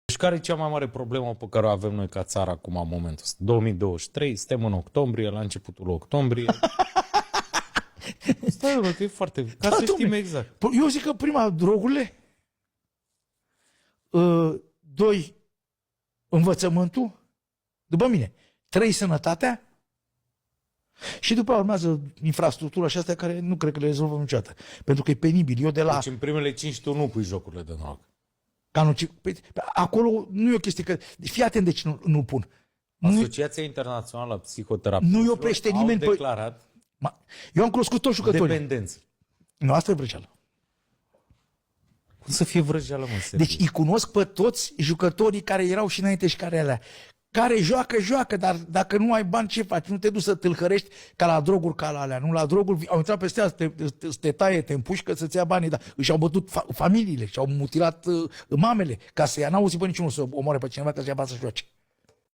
Deci care e cea mai mare problemă pe care o avem noi ca țară acum în momentul ăsta? 2023, suntem în octombrie, la începutul octombrie. Stai, bă, că e foarte... Ca să știm exact. Eu zic că prima, drogurile, 2, învățământul, după mine, 3, sănătatea și după urmează infrastructura și astea care nu cred că le rezolvăm niciodată. Pentru că e penibil. Eu de la... Deci în primele 5 tu nu pui jocurile de noroc. Acolo nu e o chestie că... Fii atent de ce nu pun. Asociația Internațională a Psihoterapeuților nu-i oprește nimeni au declarat eu am cunoscut toți jucătorii. dependență. Nu, asta e vrăjeală. Cum să fie vrăjeală, mă, serios? Deci îi cunosc pe toți jucătorii care erau și înainte și care alea. Care joacă, dar dacă nu ai bani, ce faci? Nu te duci să tâlhărești ca la droguri, ca la alea. Nu, la droguri, au intrat peste asta, te taie, te împușcă să-ți ia banii, dar își au bătut familiile, și-au mutilat mamele, ca să ia, n-au auzit pe niciunul să omoare pe cineva ca să ia bani să joace.